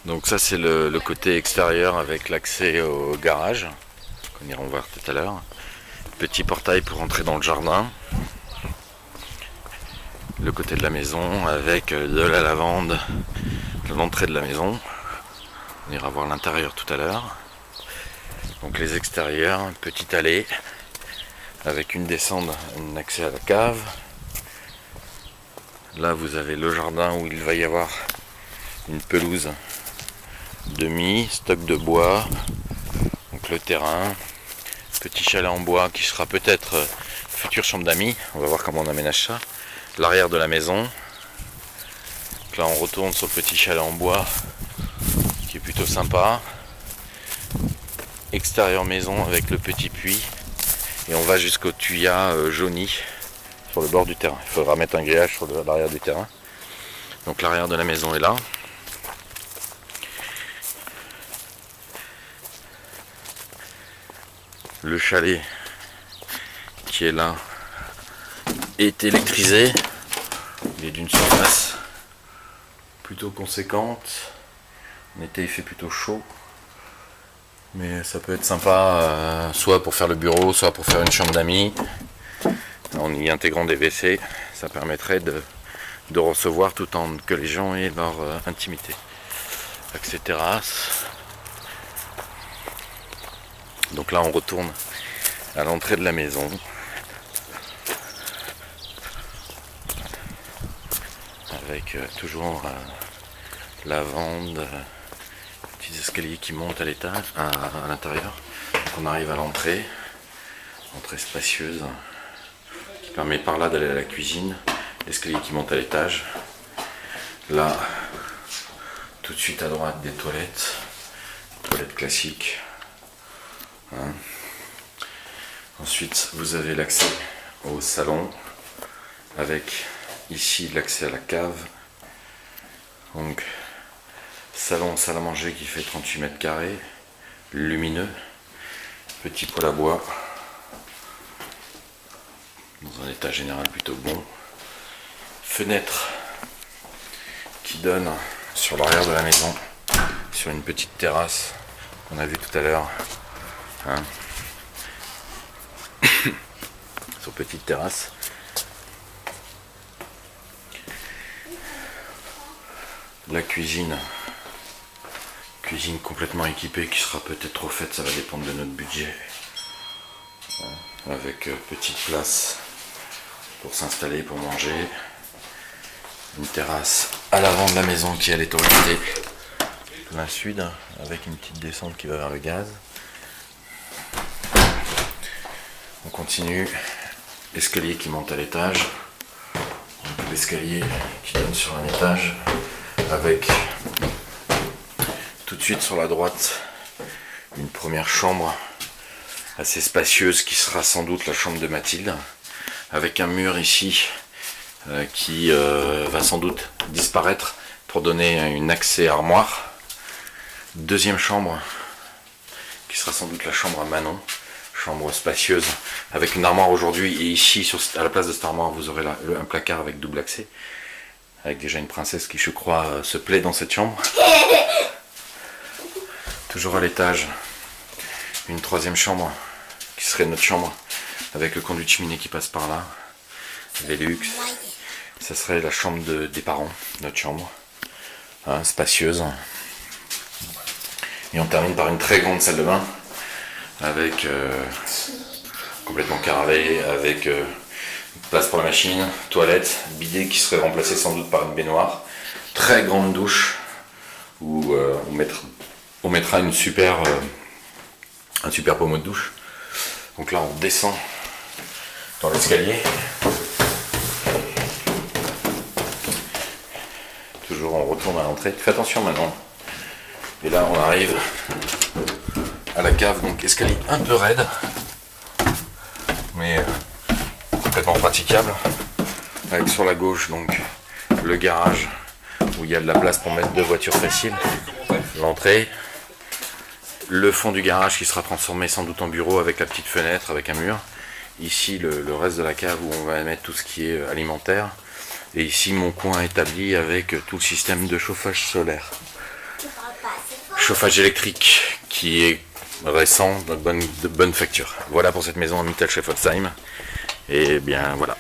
Donc ça c'est le côté extérieur avec l'accès au garage, qu'on ira voir tout à l'heure. Petit portail pour entrer dans le jardin. Le côté de la maison avec de la lavande, l'entrée de la maison. On ira voir l'intérieur tout à l'heure. Donc les extérieurs, petite allée avec une descente, un accès à la cave. Là vous avez le jardin où il va y avoir une pelouse demi, stock de bois, donc le terrain, petit chalet en bois qui sera peut-être future chambre d'amis, on va voir comment on aménage ça, l'arrière de la maison, donc là on retourne sur le petit chalet en bois qui est plutôt sympa, extérieur maison avec le petit puits, et on va jusqu'au tuyat jauni sur le bord du terrain. Il faudra mettre un grillage sur l'arrière du terrain. Donc l'arrière de la maison est là. Le chalet qui est là est électrisé. Il est d'une surface plutôt conséquente. En été il fait plutôt chaud. Mais ça peut être sympa, soit pour faire le bureau, soit pour faire une chambre d'amis. En y intégrant des WC, ça permettrait de recevoir tout en que les gens aient leur intimité. Accès terrasse. Donc là on retourne à l'entrée de la maison. Avec toujours lavande, petits escaliers qui montent à l'étage, à l'intérieur. Donc on arrive à l'entrée, entrée spacieuse, qui permet par là d'aller à la cuisine, l'escalier qui monte à l'étage. Là, tout de suite à droite des toilettes, toilettes classiques. Hein. Ensuite, vous avez l'accès au salon, avec ici l'accès à la cave. Donc, salon, salle à manger qui fait 38 mètres carrés, lumineux, petit poêle à bois, dans un état général plutôt bon. Fenêtre qui donne sur l'arrière de la maison, sur une petite terrasse qu'on a vu tout à l'heure. Hein. Sur petite terrasse. La cuisine complètement équipée qui sera peut-être trop faite, ça va dépendre de notre budget. Avec petite place pour s'installer, pour manger. Une terrasse à l'avant de la maison qui elle est orientée plein sud, avec une petite descente qui va vers le gaz. On continue, l'escalier qui monte à l'étage, l'escalier qui donne sur un étage, avec tout de suite sur la droite une première chambre assez spacieuse qui sera sans doute la chambre de Mathilde, avec un mur ici qui va sans doute disparaître pour donner un accès armoire. Deuxième chambre qui sera sans doute la chambre à Manon, chambre spacieuse avec une armoire aujourd'hui, et ici à la place de cette armoire vous aurez un placard avec double accès, avec déjà une princesse qui je crois se plaît dans cette chambre. Toujours à l'étage, une troisième chambre qui serait notre chambre avec le conduit de cheminée qui passe par là, Velux. Ça serait la chambre des parents, notre chambre, hein, spacieuse. Et on termine par une très grande salle de bain avec complètement carrelée, avec place pour la machine, toilette, bidet qui serait remplacé sans doute par une baignoire, très grande douche où on mettra un super pommeau de douche. Donc là on descend dans l'escalier. Toujours on retourne à l'entrée. Fais attention maintenant. Et là on arrive à la cave, donc escalier un peu raide, mais complètement praticable. Avec sur la gauche donc le garage où il y a de la place pour mettre 2 voitures faciles. L'entrée, le fond du garage qui sera transformé sans doute en bureau avec la petite fenêtre, avec un mur. Ici le reste de la cave où on va mettre tout ce qui est alimentaire. Et ici mon coin établi avec tout le système de chauffage solaire. chauffage électrique qui est récent, de bonne facture. Voilà pour cette maison à Mittelscheffolzheim. Et bien voilà.